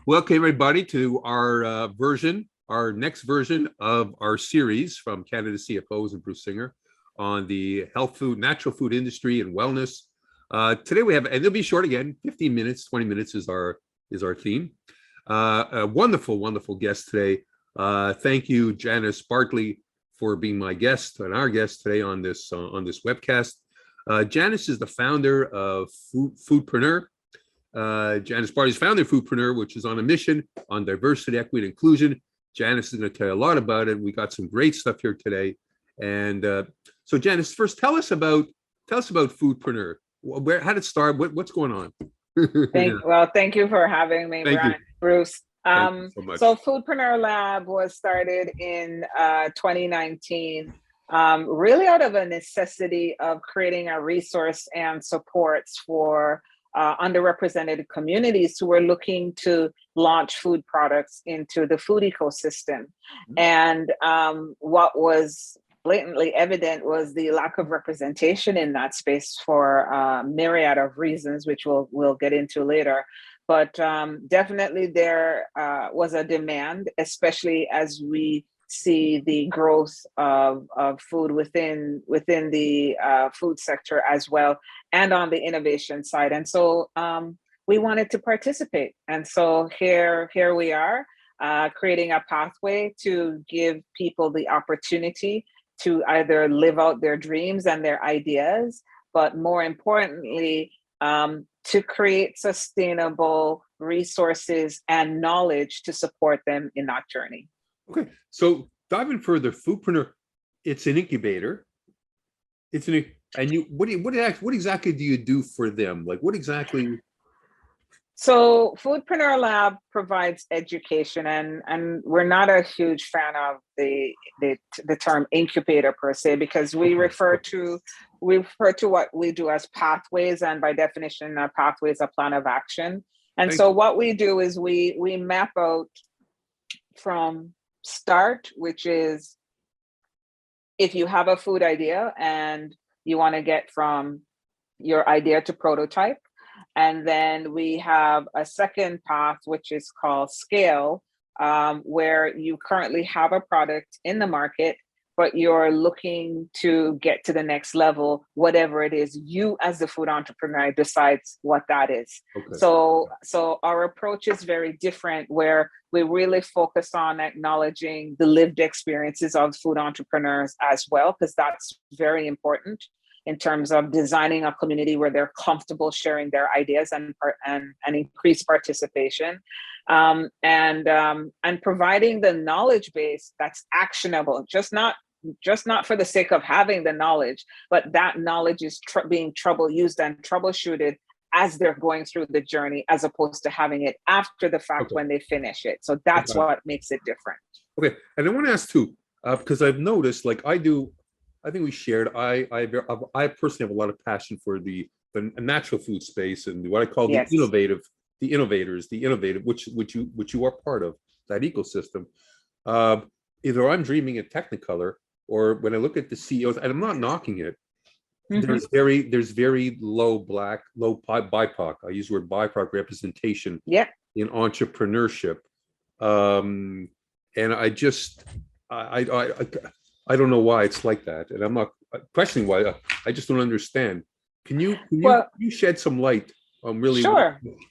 Welcome everybody to our our next version of our series from Canada CFOs and Bruce Singer on the health food, natural food industry and wellness. Today we have, and it'll be short again, 15 minutes, 20 minutes is our theme. A wonderful guest today. Thank you, Janice Bartley, for being my guest and our guest today on this webcast. Janice is the founder of Foodpreneur. Janice Bartley is founder of Foodpreneur, which is on a mission on diversity, equity, and inclusion. Janice is going to tell you a lot about it. We got some great stuff here today. And so Janice, first tell us about Foodpreneur. How did it start? What's going on? Thank you for having me, Bruce. Thank you so much. So Foodpreneur Lab was started in 2019, really out of a necessity of creating a resource and supports for underrepresented communities who were looking to launch food products into the food ecosystem. Mm-hmm. And what was blatantly evident was the lack of representation in that space for a myriad of reasons, which we'll get into later. But definitely there was a demand, especially as we see the growth of food within the food sector as well, and on the innovation side. And so we wanted to participate. And so here we are, creating a pathway to give people the opportunity to either live out their dreams and their ideas, but more importantly, to create sustainable resources and knowledge to support them in that journey. Okay, so diving further, Foodpreneur, it's an incubator. What exactly do you do for them? Like what exactly? So Foodpreneur Lab provides education, and we're not a huge fan of the term incubator per se, because we refer to what we do as pathways, and by definition, a pathway is a plan of action. And so what we do is we map out from start, which is if you have a food idea and you want to get from your idea to prototype. And then we have a second path, which is called scale, where you currently have a product in the market, but you're looking to get to the next level, whatever it is you as the food entrepreneur decides what that is. Okay. So our approach is very different, where we really focus on acknowledging the lived experiences of food entrepreneurs as well, because that's very important in terms of designing a community where they're comfortable sharing their ideas and increase participation, and providing the knowledge base that's actionable, just not for the sake of having the knowledge, but that knowledge is being used and troubleshooted as they're going through the journey, as opposed to having it after the fact when they finish it. So that's what makes it different. Okay, and I want to ask too, because I've noticed, like I think we shared, I personally have a lot of passion for the natural food space and what I call the innovators, which you are part of that ecosystem. Either I'm dreaming in Technicolor, or when I look at the CEOs, and I'm not knocking it, there's very low BIPOC. I use the word BIPOC representation in entrepreneurship, and I don't know why it's like that, and I'm not questioning why. I just don't understand. Can you shed some light on really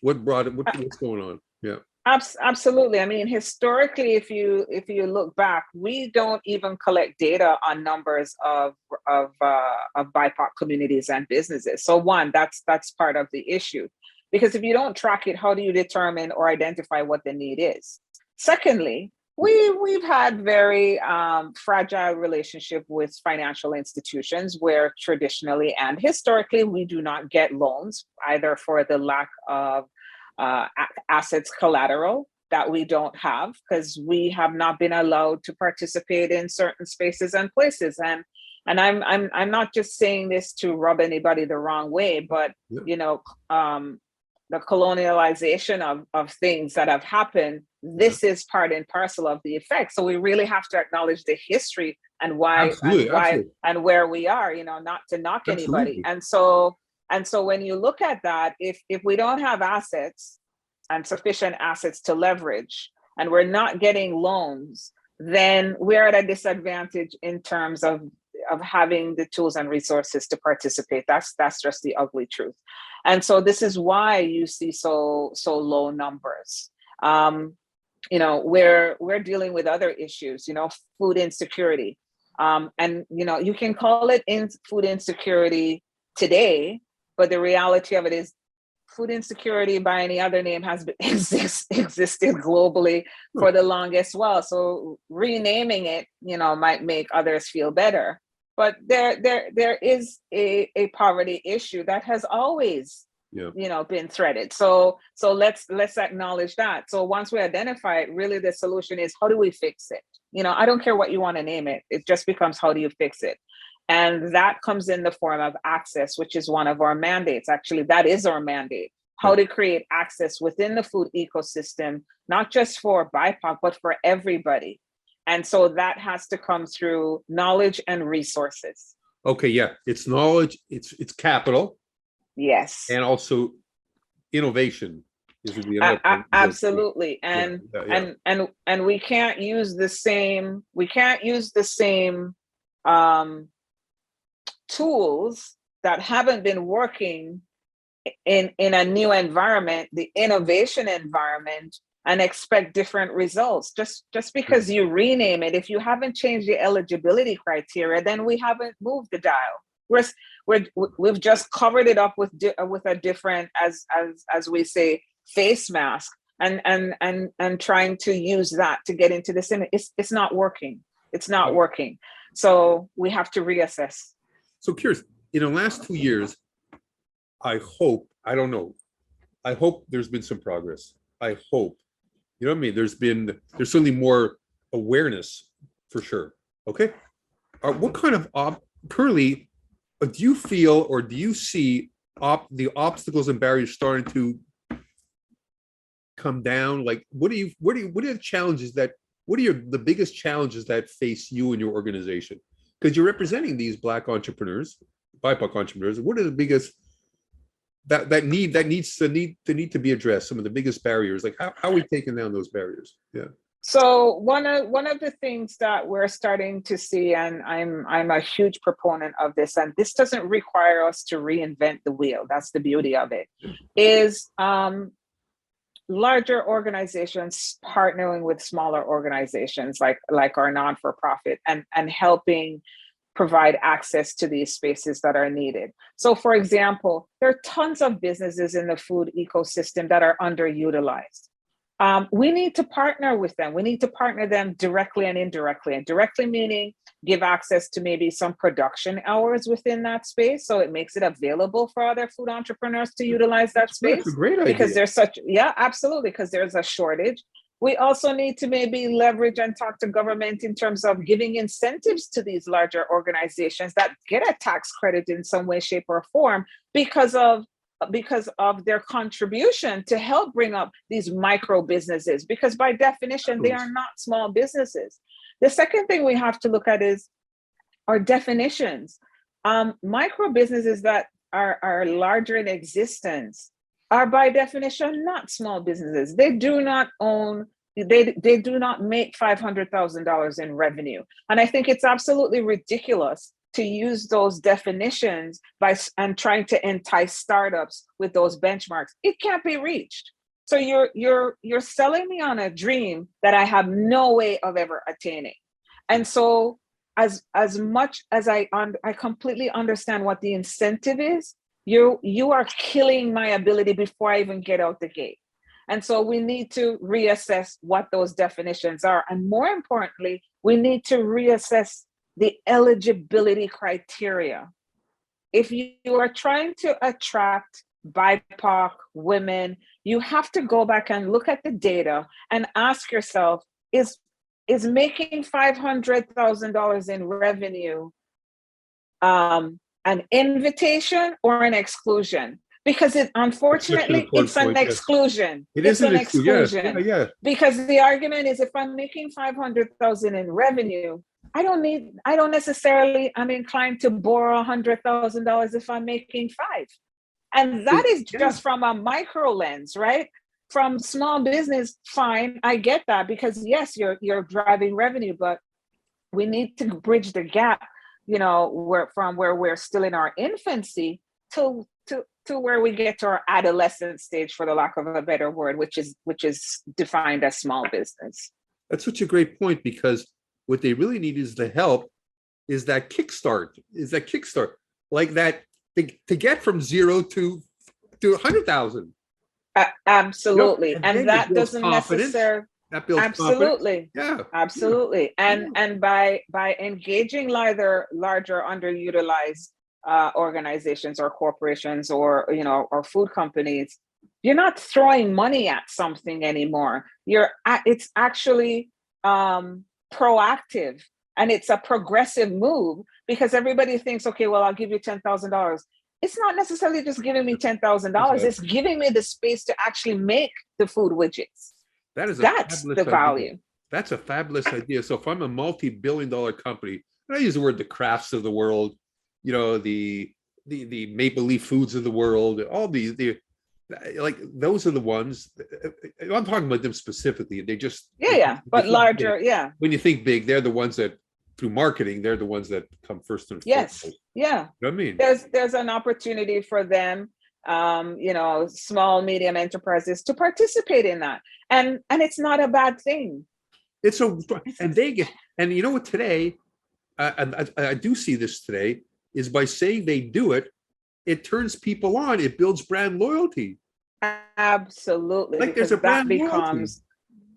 what brought it? What's going on? Yeah. Absolutely. I mean, historically, if you look back, we don't even collect data on numbers of BIPOC communities and businesses. So one, that's part of the issue, because if you don't track it, how do you determine or identify what the need is? Secondly, we've had very fragile relationship with financial institutions, where traditionally and historically we do not get loans, either for the lack of assets collateral that we don't have, because we have not been allowed to participate in certain spaces and places. And I'm not just saying this to rub anybody the wrong way, but the colonialization of things that have happened, this is part and parcel of the effect. So we really have to acknowledge the history and why and where we are, not to knock anybody. And so when you look at that, if we don't have assets, and sufficient assets to leverage, and we're not getting loans, then we're at a disadvantage in terms of having the tools and resources to participate. That's just the ugly truth. And so this is why you see so low numbers. We're dealing with other issues, food insecurity. And you can call it food insecurity today, but the reality of it is food insecurity by any other name has existed globally for the longest while. So renaming it, might make others feel better. But there is a poverty issue that has always, been threaded. So let's acknowledge that. So once we identify it, really the solution is, how do we fix it? I don't care what you want to name it. It just becomes, how do you fix it? And that comes in the form of access, which is one of our mandates. Actually, that is our mandate. How to create access within the food ecosystem, not just for BIPOC, but for everybody. And so that has to come through knowledge and resources. Okay, yeah, it's knowledge, it's capital. Yes. And also innovation is the other thing. Absolutely. And we can't use the same tools that haven't been working in a new environment, the innovation environment, and expect different results. Just because you rename it, if you haven't changed the eligibility criteria, then we haven't moved the dial. We've just covered it up with a different, as we say, face mask, and trying to use that to get into this. It's not working. It's not working. So we have to reassess. So curious, in the last 2 years, I hope there's been some progress. I hope, what I mean? There's certainly more awareness for sure. Okay. What kind of currently do you feel, or do you see the obstacles and barriers starting to come down? Like, what are the challenges what are the biggest challenges that face you and your organization? Because you're representing these Black entrepreneurs, BIPOC entrepreneurs. What are the biggest that need to be addressed? Some of the biggest barriers, like how are we taking down those barriers? Yeah. So one of the things that we're starting to see, and I'm a huge proponent of this, and this doesn't require us to reinvent the wheel. That's the beauty of it. Is larger organizations partnering with smaller organizations like our non-for-profit and helping provide access to these spaces that are needed. So for example, there are tons of businesses in the food ecosystem that are underutilized. We need to partner with them. We need to partner them directly and indirectly. And directly meaning give access to maybe some production hours within that space, so it makes it available for other food entrepreneurs to utilize that space. That's a great idea. Because absolutely, because there's a shortage. We also need to maybe leverage and talk to government in terms of giving incentives to these larger organizations that get a tax credit in some way, shape, or form because of their contribution to help bring up these micro businesses, because by definition, they are not small businesses. The second thing we have to look at is our definitions. Micro businesses that are larger in existence are by definition not small businesses. They do not make $500,000 in revenue. And I think it's absolutely ridiculous to use those definitions and trying to entice startups with those benchmarks. It can't be reached. So you're selling me on a dream that I have no way of ever attaining. And so as much as I completely understand what the incentive is, you are killing my ability before I even get out the gate. And so we need to reassess what those definitions are. And more importantly, we need to reassess the eligibility criteria. If you are trying to attract BIPOC women, you have to go back and look at the data and ask yourself, is making $500,000 in revenue an invitation or an exclusion? Because unfortunately, it's an exclusion. It is an exclusion. Yeah. Because the argument is, if I'm making $500,000 in revenue, I'm inclined to borrow $100,000 if I'm making $5. And that is just from a micro lens, right? from small business, fine, I get that, because yes, you're driving revenue, but we need to bridge the gap, where we're still in our infancy to where we get to our adolescent stage, for the lack of a better word, which is defined as small business. That's such a great point, because what they really need is the help, is that kickstart, like that, to get from zero to 100,000. Absolutely. And And that doesn't necessarily. That builds Absolutely. confidence. Yeah. Absolutely. And by engaging larger underutilized organizations or corporations, or food companies, you're not throwing money at something anymore. It's actually proactive, and it's a progressive move, because everybody thinks, okay, well, I'll give you $10,000. It's not necessarily just giving me $10,000. It's giving me the space to actually make the food widgets. That's the value. Idea. That's a fabulous idea. So if I'm a multi-billion-dollar company, and I use the word the Crafts of the world, the Maple Leaf Foods of the world, all these, like, those are the ones. I'm talking about them specifically. They just but larger, big. When you think big, they're the ones that, through marketing, they're the ones that come first and foremost. You know what I mean? There's an opportunity for them, small, medium enterprises to participate in that. And it's not a bad thing. And they get, and you know what, today, I do see this today, is by saying they do it, it turns people on, it builds brand loyalty. Absolutely. Like there's a brand loyalty.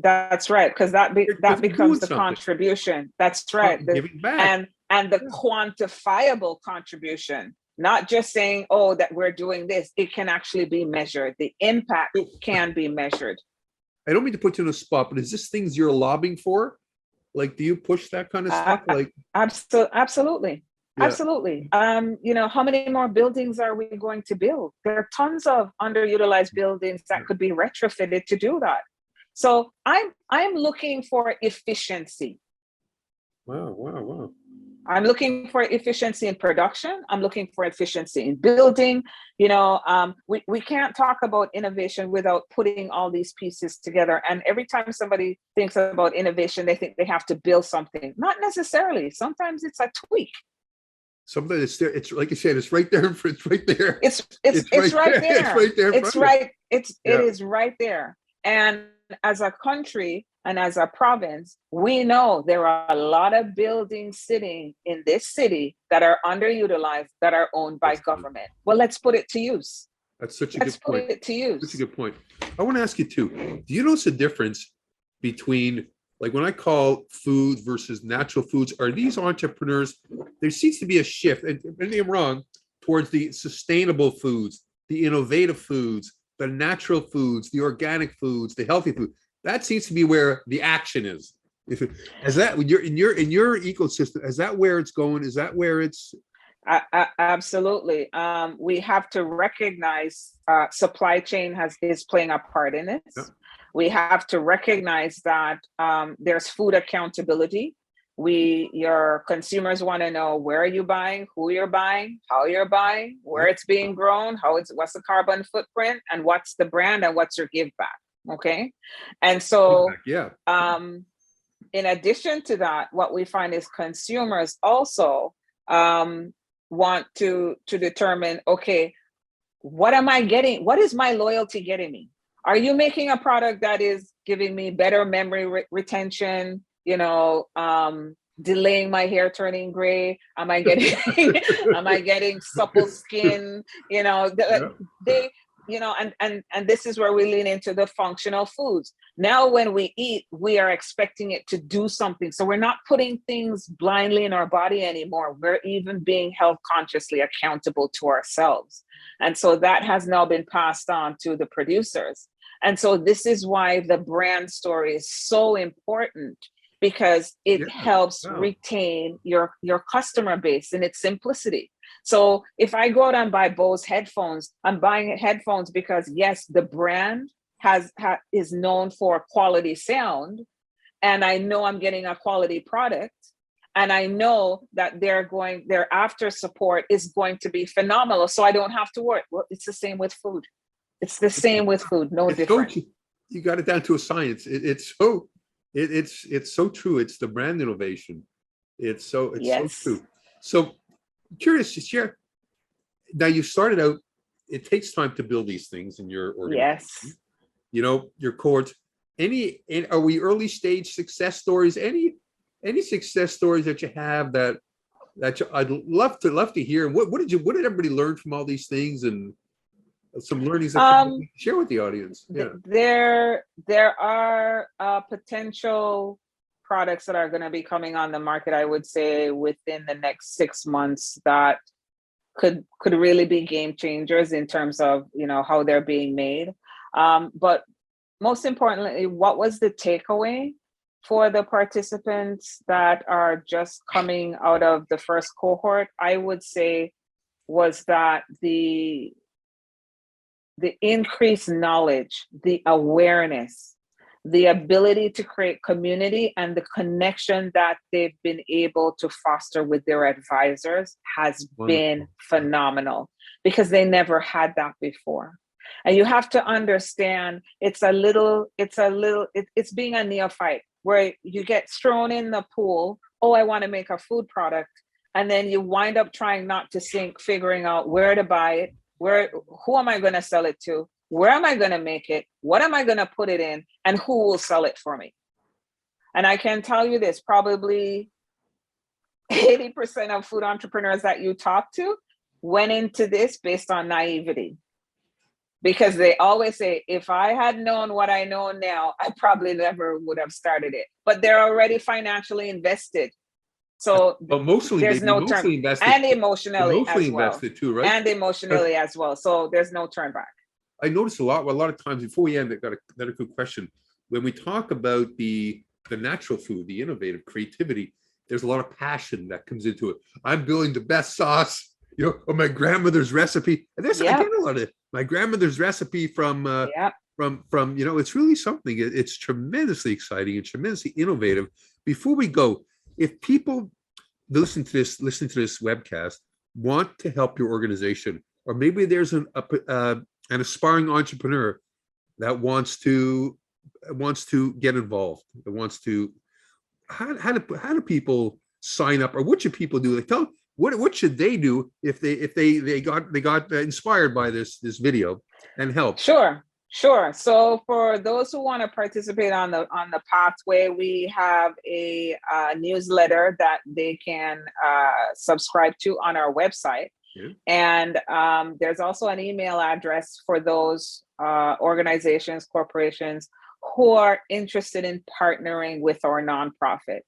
That's right, because that becomes the contribution. That's right. Giving back. And the quantifiable contribution, not just saying, oh, that we're doing this. It can actually be measured. The impact can be measured. I don't mean to put you in a spot, but is this things you're lobbying for? Like, do you push that kind of stuff? Like, absolutely. Yeah. Absolutely. How many more buildings are we going to build? There are tons of underutilized buildings that could be retrofitted to do that. So I'm looking for efficiency. Wow. I'm looking for efficiency in production. I'm looking for efficiency in building. We can't talk about innovation without putting all these pieces together. And every time somebody thinks about innovation, they think they have to build something. Not necessarily. Sometimes it's a tweak. Something that's there. It's like you said. It's right there. It's right there. It's right there. It's right there. It is right there. And as a country and as a province, we know there are a lot of buildings sitting in this city that are underutilized, that are owned by government. Well, let's put it to use. That's such a good point. Let's put it to use. That's a good point. I want to ask you too. Do you notice a difference between, like, when I call food versus natural foods? Are these entrepreneurs? There seems to be a shift, and maybe I'm wrong, towards the sustainable foods, the innovative foods, the natural foods, the organic foods, the healthy food. That seems to be where the action is. Is that when you're in your ecosystem? Is that where it's going? Is that where it's? Absolutely. We have to recognize supply chain is playing a part in this. Yeah. We have to recognize that there's food accountability. Your consumers want to know, where are you buying, who you're buying, how you're buying, where it's being grown, what's the carbon footprint, and what's the brand, and what's your give back. Okay. And so, in addition to that, what we find is consumers also want to determine, okay, what am I getting? What is my loyalty getting me? Are you making a product that is giving me better memory retention, delaying my hair turning gray? Am I getting supple skin? And this is where we lean into the functional foods. Now, when we eat, we are expecting it to do something. So we're not putting things blindly in our body anymore. We're even being health consciously accountable to ourselves. And so that has now been passed on to the producers. And so this is why the brand story is so important, because it helps retain your customer base in its simplicity. So if I go out and buy Bose headphones, I'm buying headphones because, yes, the brand is known for quality sound, and I know I'm getting a quality product, and I know that their after support is going to be phenomenal. So I don't have to worry. Well, it's the same with food. It's the same with food, no different. you got it down to a science. It's so true. It's the brand innovation. It's so Yes. true. So curious to share. Now you started out. It takes time to build these things in your organization. Yes. You know, your cohorts. Are we early stage success stories? Any success stories that you have that I'd love to hear. What did everybody learn from all these things, and some learnings that you can share with the audience? Yeah. There are potential products that are going to be coming on the market, I would say, within the next 6 months that could really be game changers in terms of, you know, how they're being made. But most importantly, what was the takeaway for the participants that are just coming out of the first cohort? I would say was that the increased knowledge, the awareness, the ability to create community, and the connection that they've been able to foster with their advisors has been phenomenal, because they never had that before. And you have to understand, it's being a neophyte, where you get thrown in the pool. Oh, I want to make a food product. And then you wind up trying not to sink, figuring out where to buy it, who am I going to sell it to? Where am I going to make it? What am I going to put it in? And who will sell it for me? And I can tell you this, probably 80% of food entrepreneurs that you talk to went into this based on naivety. Because they always say, if I had known what I know now, I probably never would have started it. But they're already financially invested. So there's no turn, and emotionally as well, invested too, right? And emotionally as well. So there's no turn back. I notice a lot of times, before we end, I got another good question. When we talk about the natural food, the innovative creativity, there's a lot of passion that comes into it. I'm building the best sauce, you know, or my grandmother's recipe. And I get a lot of my grandmother's recipe from you know, it's really something. It's tremendously exciting and tremendously innovative. Before we go, if people listen to this webcast, want to help your organization, or maybe there's an aspiring entrepreneur that wants to get involved, that wants to, how do people sign up, or what should people do? Like, what should they do if they got inspired by this video and help? Sure. So for those who want to participate on the pathway, we have a newsletter that they can subscribe to on our website. Yeah. And there's also an email address for those organizations, corporations who are interested in partnering with our nonprofit.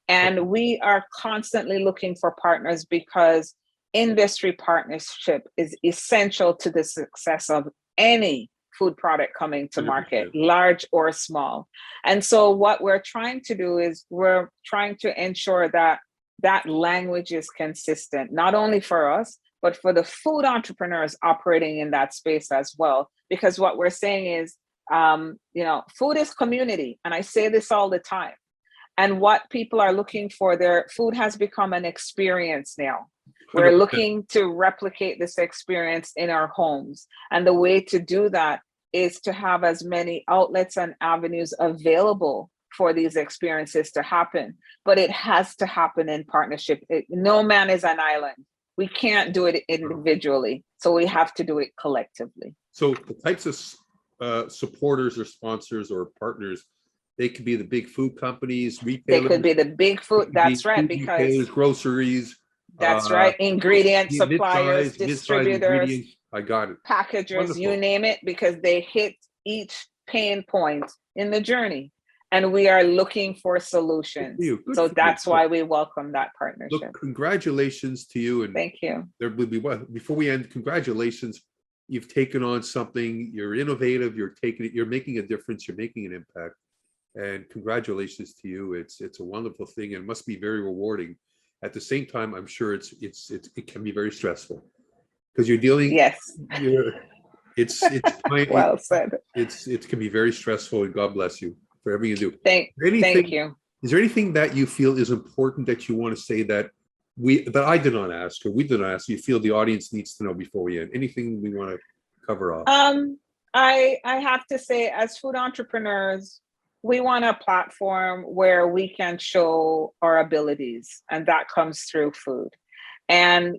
And we are constantly looking for partners, because industry partnership is essential to the success of any food product coming to market, 100%. Large or small. And so what we're trying to do is we're trying to ensure that that language is consistent, not only for us, but for the food entrepreneurs operating in that space as well. Because what we're saying is, you know, food is community. And I say this all the time. And what people are looking for, their food has become an experience now. We're 100%. Looking to replicate this experience in our homes. And the way to do that is to have as many outlets and avenues available for these experiences to happen. But it has to happen in partnership. No man is an island. We can't do it individually. So we have to do it collectively. So the types of supporters or sponsors or partners, they could be the big food companies, retailers. They could be the big food. That's right. Because retailers, groceries. That's right. Ingredient suppliers, distributors. I got it. Packagers, wonderful. You name it, because they hit each pain point in the journey. And we are looking for solutions. So that's why we welcome that partnership. Look, congratulations to you. And thank you. There will be before we end, congratulations. You've taken on something, you're innovative, you're making a difference, you're making an impact. And congratulations to you. It's a wonderful thing, and it must be very rewarding. At the same time, I'm sure it can be very stressful, because you're dealing. Yes. It's well said. It can be very stressful, and God bless you for everything you do. Thank you. Is there anything that you feel is important that you want to say that I did not ask, or we did not ask, you feel the audience needs to know before we end? Anything we want to cover off? I have to say, as food entrepreneurs, we want a platform where we can show our abilities, and that comes through food. And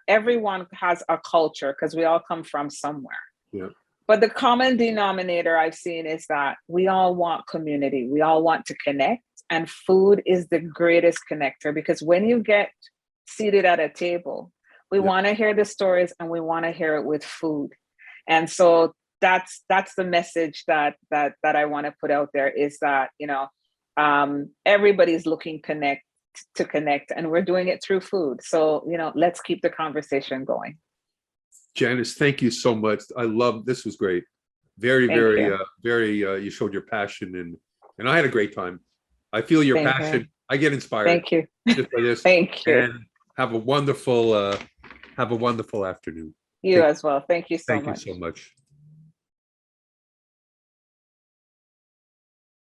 everyone has a culture because we all come from somewhere. Yeah. But the common denominator I've seen is that we all want community. We all want to connect, and food is the greatest connector, because when you get seated at a table, we Yeah. want to hear the stories, and we want to hear it with food. And so that's the message that I want to put out there, is that everybody's looking to connect, and we're doing it through food. So let's keep the conversation going. Janice, thank you so much. This was great. Very, Thank very, you. you showed your passion, and I had a great time. I feel your Same here. passion. I get inspired. Thank you. Just by this. Thank you. And have a wonderful afternoon. You as well. Thank you so Thank much. you so much.